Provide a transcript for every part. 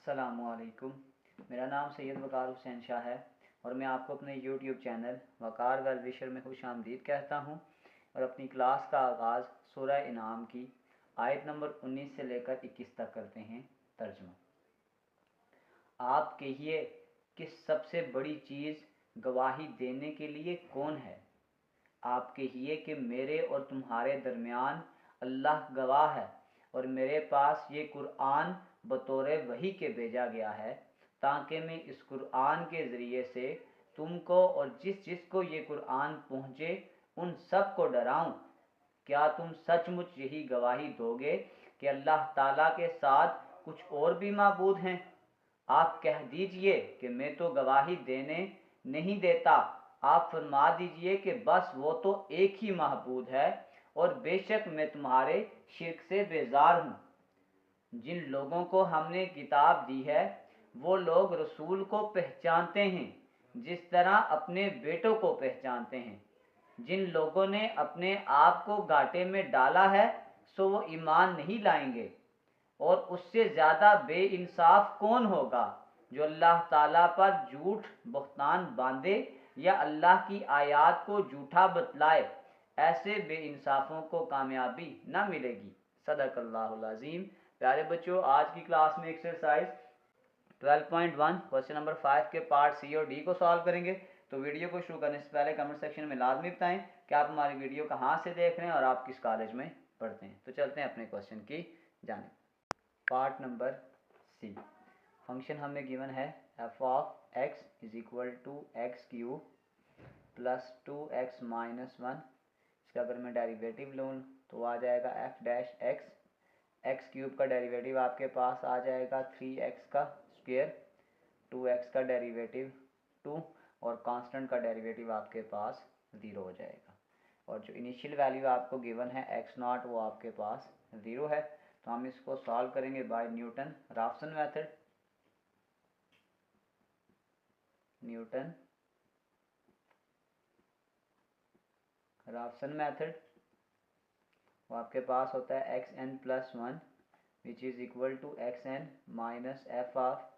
अस्सलामुअलैकुम। मेरा नाम सैयद वकार हुसैन शाह है और मैं आपको अपने यूट्यूब चैनल वकार वर्विशर में खुशामदीद कहता हूँ और अपनी क्लास का आगाज़ सूरह इनाम की आयत नंबर 19 से लेकर 21 तक करते हैं। तर्जुमा। आप कहिए कि सबसे बड़ी चीज़ गवाही देने के लिए कौन है? आप कहिए कि मेरे और तुम्हारे दरमियान अल्लाह गवाह है और मेरे पास ये कुरान बतौर वही के भेजा गया है ताकि मैं इस कुरान के ज़रिए से तुमको और जिस जिसको ये कुरान पहुँचे उन सब को डराऊँ। क्या तुम सचमुच यही गवाही दोगे कि अल्लाह ताला के साथ कुछ और भी माबूद हैं? आप कह दीजिए कि मैं तो गवाही देने नहीं देता। आप फरमा दीजिए कि बस वो तो एक ही महबूद है और बेशक मैं तुम्हारे शिर्क से बेजार हूँ। जिन लोगों को हमने किताब दी है वो लोग रसूल को पहचानते हैं जिस तरह अपने बेटों को पहचानते हैं। जिन लोगों ने अपने आप को घाटे में डाला है सो वो ईमान नहीं लाएंगे और उससे ज़्यादा बेइंसाफ कौन होगा जो अल्लाह ताला पर झूठ बख्तान बांधे या अल्लाह की आयत को झूठा बतलाए। ऐसे बेइंसाफ़ों को कामयाबी ना मिलेगी। सदक़ल्लाहुल अज़ीम। प्यारे बच्चों, आज की क्लास में एक्सरसाइज 12.1 क्वेश्चन नंबर 5 के पार्ट सी और डी को सॉल्व करेंगे। तो वीडियो को शुरू करने से पहले कमेंट सेक्शन में लाजमी बताएं कि आप हमारी वीडियो कहाँ से देख रहे हैं और आप किस कॉलेज में पढ़ते हैं। तो चलते हैं अपने क्वेश्चन की जानिब। Part number C. फंक्शन हमें गिवन है f of x is equal to x cube plus 2x minus 1। इसका अगर मैं डेरिवेटिव लूँ तो आ जाएगा एफ डैश एक्स क्यूब का डेरिवेटिव आपके पास आ जाएगा 3x का स्क्वायर, 2x का डेरिवेटिव 2 और कांस्टेंट का डेरिवेटिव आपके पास 0 हो जाएगा। और जो इनिशियल वैल्यू आपको गिवन है x0 वो आपके पास 0 है। तो हम इसको सॉल्व करेंगे by Newton Raphson method. Newton Raphson method वो आपके पास होता है xn plus 1 which is equal to xn minus F of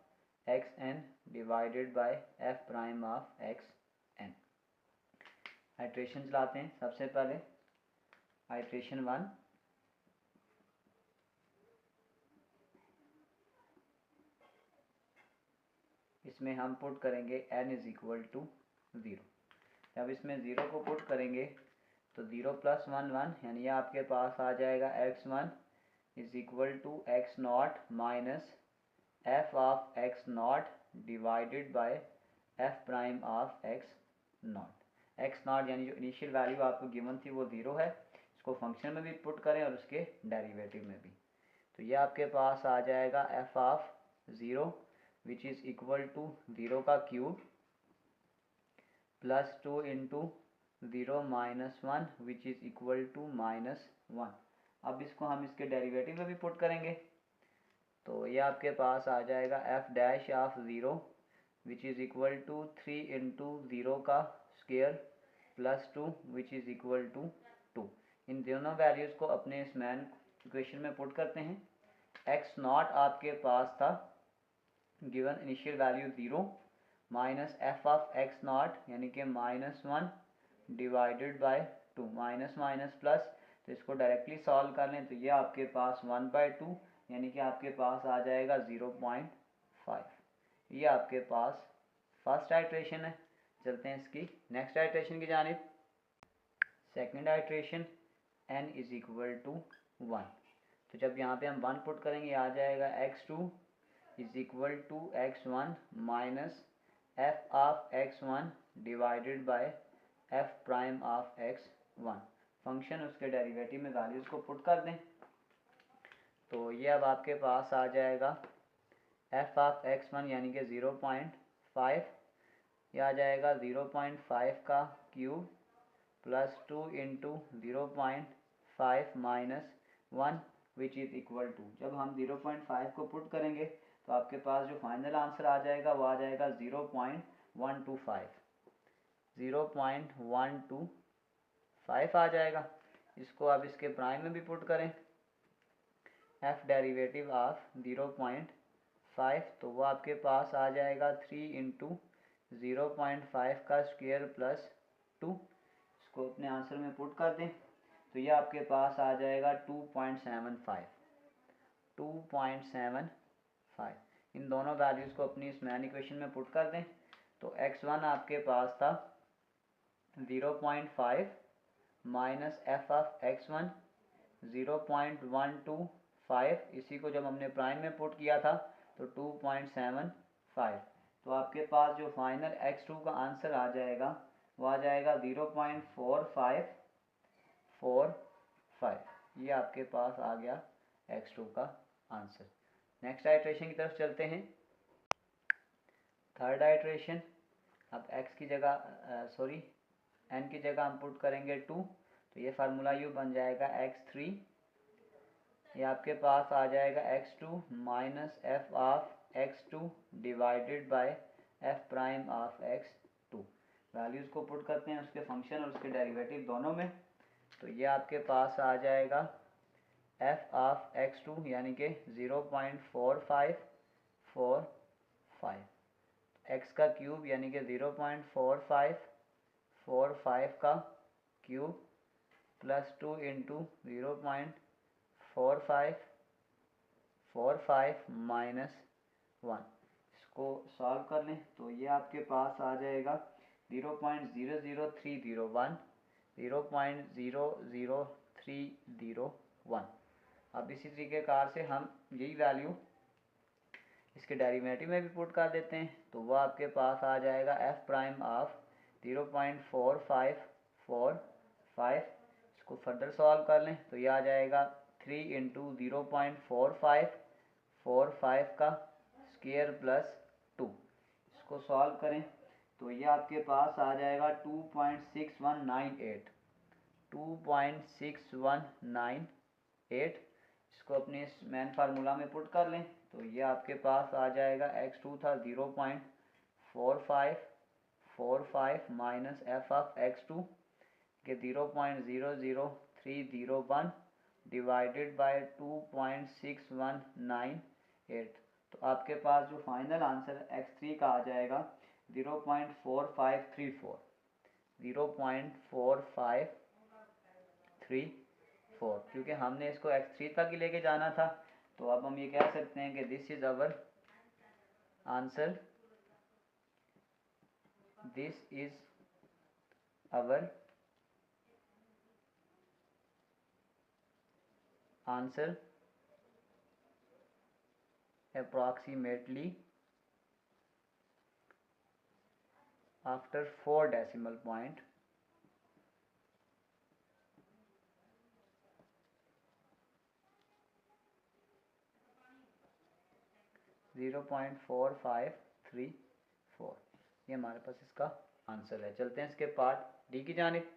xn divided by F prime of xn। Iteration चलाते हैं। सबसे पहले आइट्रेशन 1, इसमें हम पुट करेंगे n इज इक्वल टू 0। जब इसमें 0 को पुट करेंगे तो 0 प्लस 1 1 यानी आपके पास आ जाएगा x1 is equal to x0 minus F of x0 divided by F prime of x0 यानी जो इनिशियल वैल्यू आपको गिवन थी वो 0 है। इसको फंक्शन में भी पुट करें और उसके डेरिवेटिव में भी। तो ये आपके पास आ जाएगा f of 0 which is equal to 0 का cube plus 2 into 0 minus 1 which is equal to minus 1। अब इसको हम इसके डेरिवेटिव में भी पुट करेंगे तो ये आपके पास आ जाएगा f dash of 0 which is equal to 3 into 0 का square plus 2 which is equal to 2। इन दोनों वैल्यूज़ को अपने इस मैन इक्वेशन में पुट करते हैं। x0 आपके पास था given initial value 0 minus F of x0 यानी कि minus 1 divided by 2। Minus minus plus, तो इसको डायरेक्टली सॉल्व कर लें तो ये आपके पास 1/2 यानी कि आपके पास आ जाएगा 0.5। ये आपके पास फर्स्ट आइट्रेशन है। चलते हैं इसकी नेक्स्ट आइट्रेशन की जानिब। Second iteration n is equal to 1। तो जब यहाँ पे हम 1 पुट करेंगे आ जाएगा x2 is equal to x1 minus F of x1 divided by F prime of x1। Function उसके डेरिवेटिव में वैल्यूज़ को पुट कर दें तो ये अब आपके पास आ जाएगा एफ ऑफ x1 यानी कि 0.5। यह आ जाएगा 0.5 का cube plus 2 into 0.5 minus 1 which is equal to. जब हम 0.5 को पुट करेंगे तो आपके पास जो फाइनल आंसर आ जाएगा वो आ जाएगा 0.125 आ जाएगा। इसको आप इसके प्राइम में भी पुट करें। एफ डेरिवेटिव ऑफ 0.5 5, तो वो आपके पास आ जाएगा 3 इंटू 0.5 का स्क्वायर प्लस 2। इसको अपने आंसर में पुट कर दें तो ये आपके पास आ जाएगा 2.75। इन दोनों वैल्यूज़ को अपनी इस मैन इक्वेशन में पुट कर दें तो x1 आपके पास था 0.5 माइनस एफ ऑफ x1 0.125, इसी को जब हमने प्राइम में पुट किया था तो 2.75। तो आपके पास जो फाइनल x2 का आंसर आ जाएगा वो आ जाएगा 0.4545। ये आपके पास आ गया x2 का आंसर। नेक्स्ट आइट्रेशन की तरफ चलते हैं। थर्ड आइट्रेशन, अब x की जगह n की जगह हम पुट करेंगे 2, तो ये फार्मूला यू बन जाएगा x3। ये आपके पास आ जाएगा x2 minus F of x2 divided by F prime of x2। Values को पुट करते हैं उसके फंक्शन और उसके डेरिवेटिव दोनों में, तो ये आपके पास आ जाएगा एफ ऑफ x2 यानी कि 0.4545, x का क्यूब यानी कि 0.4545 का क्यूब प्लस 2 इंटू 0.4545 माइनस 1। इसको सॉल्व कर लें तो ये आपके पास आ जाएगा 0.00301, 0.00301। अब इसी तरीक़ेकार से हम यही वैल्यू इसके डेरिवेटिव में भी पुट कर देते हैं तो वह आपके पास आ जाएगा एफ प्राइम ऑफ 0.4545। इसको फर्दर सॉल्व कर लें तो ये आ जाएगा 3 इंटू 0.4545 का स्क्वायर प्लस 2। इसको सॉल्व करें तो ये आपके पास आ जाएगा 2.6198। इसको अपने इस मैन फार्मूला में पुट कर लें तो ये आपके पास आ जाएगा x2 था 0.4545 माइनस एफ ऑफ x2 के 0.00301 डिवाइडेड बाय 2.6198। तो आपके पास जो फाइनल आंसर x3 का आ जाएगा 0.4534, 0.4534, क्योंकि हमने इसको x3 तक ही लेके जाना था। तो अब हम ये कह सकते हैं कि this is our answer, this is our answer approximately after 4 decimal point 0.4534। ये हमारे पास इसका आंसर है। चलते हैं इसके पार्ट डी की जानिब।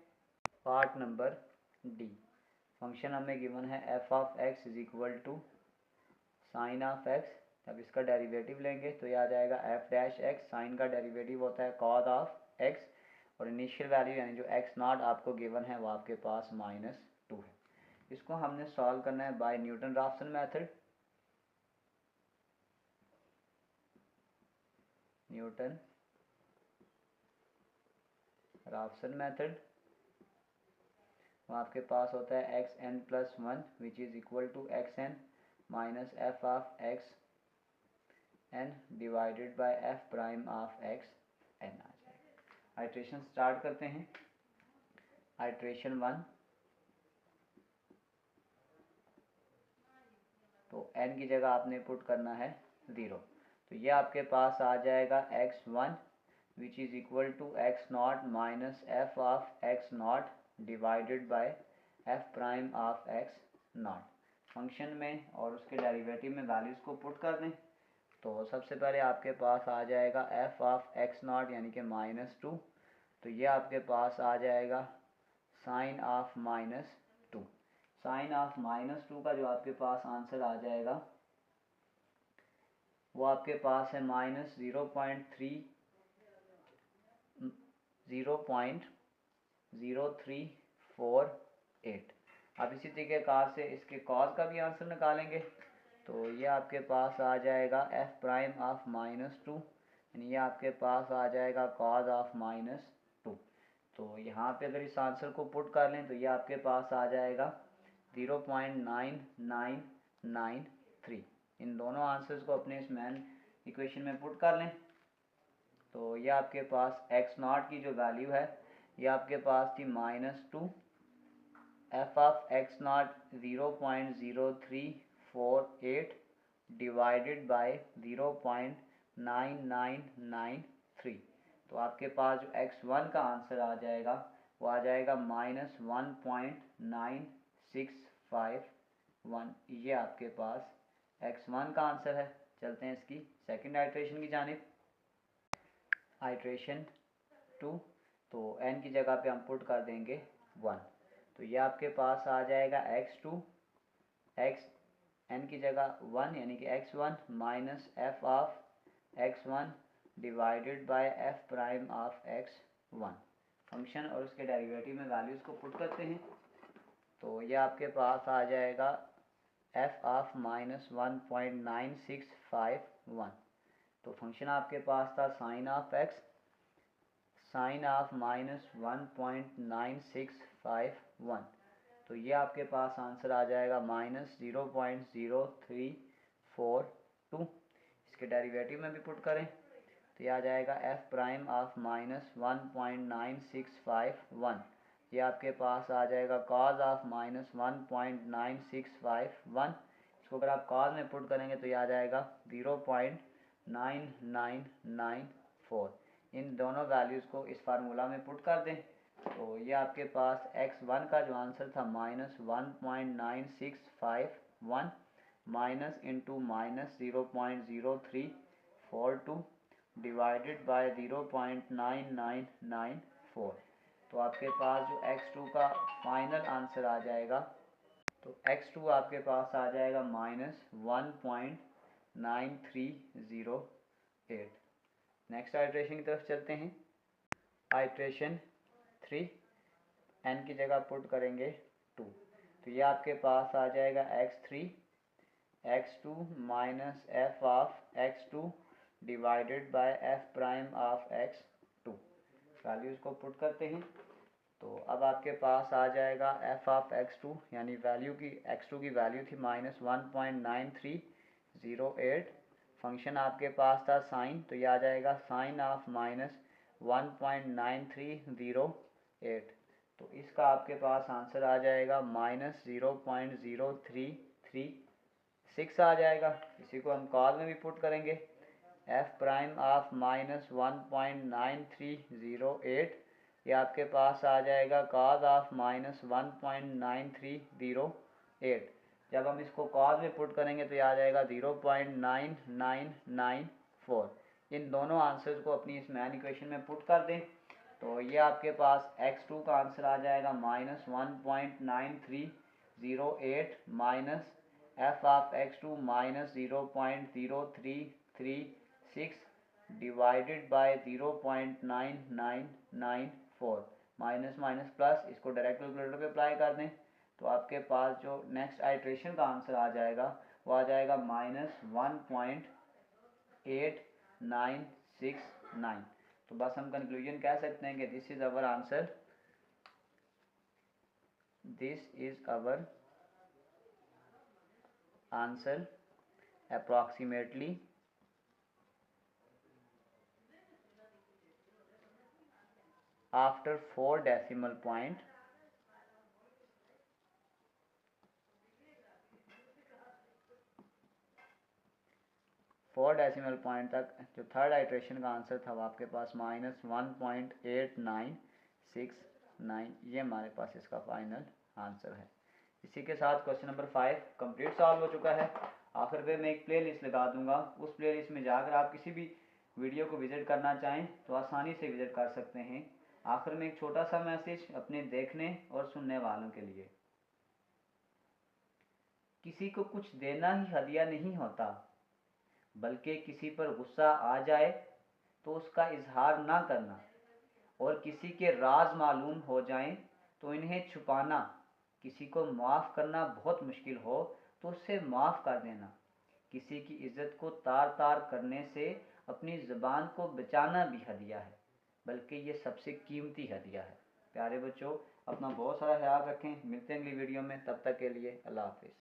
पार्ट नंबर डी, फंक्शन हमें गिवन है f of x is equal to sine of x. अब इसका डेरिवेटिव लेंगे तो ये आ जाएगा एफ डैश एक्स, साइन का डेरिवेटिव होता है कॉस ऑफ एक्स, और इनिशियल वैल्यू यानी जो एक्स नॉट आपको गिवन है वो आपके पास -2 है। इसको हमने सॉल्व करना है by Newton Raphson method. Newton Raphson method, वो आपके पास होता है X N plus 1 which is equal to X N minus F of X N divided by F prime of X N आ जाएगा। आइट्रेशन स्टार्ट करते हैं। आइट्रेशन 1, तो n की जगह आपने पुट करना है 0, तो ये आपके पास आ जाएगा x1 which is equal to x not minus F of x not divided by F prime of x not. Function में और उसके डेरिवेटिव में वैल्यूज़ को पुट कर दें तो सबसे पहले आपके पास आ जाएगा एफ ऑफ एक्स नॉट यानी कि -2, तो ये आपके पास आ जाएगा साइन ऑफ -2। साइन ऑफ -2 का जो आपके पास आंसर आ जाएगा वो आपके पास है -0.0348। अब इसी तरीके कार से इसके कॉज का भी आंसर निकालेंगे तो ये आपके पास आ जाएगा एफ प्राइम ऑफ -2, यानी ये आपके पास आ जाएगा कॉज ऑफ -2। तो यहाँ पे अगर इस आंसर को पुट कर लें तो ये आपके पास आ जाएगा 0.9993। इन दोनों आंसर्स को अपने इस मैन इक्वेशन में पुट कर लें तो ये आपके पास x0 की जो वैल्यू है ये आपके पास थी -2, F of x0 0.0348 divided by 0.9993। तो आपके पास जो x1 का आंसर आ जाएगा वो आ जाएगा -1.9651। ये आपके पास x1 का आंसर है। चलते हैं इसकी सेकंड आइट्रेशन की जानिब। आइट्रेशन 2, तो n की जगह पे हम पुट कर देंगे 1। तो ये आपके पास आ जाएगा x2, x n की जगह 1 यानी कि x1 minus F of x1 divided by F prime of x1। Function और उसके डेरिवेटिव में वैल्यूज़ को पुट करते हैं तो ये आपके पास आ जाएगा एफ ऑफ -1.9651। तो फंक्शन आपके पास था sine of x, sine of -1.9651। तो ये आपके पास आंसर आ जाएगा -0.0342। इसके डेरिवेटिव में भी पुट करें तो ये आ जाएगा एफ प्राइम ऑफ -1.9651। ये आपके पास आ जाएगा कॉज ऑफ -1.9651। इसको अगर आप कॉज में पुट करेंगे तो ये आ जाएगा 0.9994। इन दोनों वैल्यूज़ को इस फार्मूला में पुट कर दें तो ये आपके पास x1 का जो आंसर था -1.9651 माइनस इंटू -0.0342 डिवाइडेड बाय 0.9994। तो आपके पास जो x2 का फाइनल आंसर आ जाएगा तो x2 आपके पास आ जाएगा -1.9308। नेक्स्ट आइट्रेशन की तरफ चलते हैं। आइट्रेशन 3, n की जगह पुट करेंगे 2। तो ये आपके पास आ जाएगा x2 minus F of x2 divided by F prime of x2। Values को पुट करते हैं तो अब आपके पास आ जाएगा एफ ऑफ x2 यानी वैल्यू की x2 की वैल्यू थी -1.9308। फंक्शन आपके पास था साइन, तो ये आ जाएगा साइन ऑफ -1.9308। तो इसका आपके पास आंसर आ जाएगा -0.0336 आ जाएगा। इसी को हम कॉज में भी पुट करेंगे एफ प्राइम ऑफ -1.9308। ये आपके पास आ जाएगा कॉज ऑफ -1.9308। जब हम इसको कॉज में पुट करेंगे तो ये आ जाएगा 0.9994। इन दोनों आंसर्स को अपनी इस मैन इक्वेशन में पुट कर दें तो ये आपके पास x2 का आंसर आ जाएगा -1.9308 minus F of x2 -0.0336 divided by 0.9994। Minus minus plus, इसको डायरेक्ट कैलकुलेटर पे अप्लाई कर दें तो आपके पास जो नेक्स्ट आइट्रेशन का आंसर आ जाएगा वो आ जाएगा -1.8969। तो बस हम कंक्लूजन कह सकते हैं कि this is our answer, approximately after 4 decimal point तक जो थर्ड आइट्रेशन का आंसर था वो आपके पास -1.8969। ये हमारे पास इसका फाइनल आंसर है। इसी के साथ क्वेश्चन नंबर 5 कंप्लीट सॉल्व हो चुका है। आखिर में मैं एक प्ले लिस्ट लगा दूंगा, उस प्ले लिस्ट में जाकर आप किसी भी वीडियो को विजिट करना चाहें तो आसानी से विजिट कर सकते हैं। आखिर में एक छोटा सा मैसेज अपने देखने और सुनने वालों के लिए, किसी को कुछ देना ही हदिया नहीं होता, बल्कि किसी पर गुस्सा आ जाए तो उसका इजहार ना करना, और किसी के राज मालूम हो जाएं तो इन्हें छुपाना, किसी को माफ़ करना बहुत मुश्किल हो तो उससे माफ़ कर देना, किसी की इज्जत को तार तार करने से अपनी ज़ुबान को बचाना भी हदिया है, बल्कि ये सबसे कीमती हदिया है। प्यारे बच्चों, अपना बहुत सारा ख्याल रखें। मिलते हैं अगली वीडियो में, तब तक के लिए अल्लाह हाफिज़।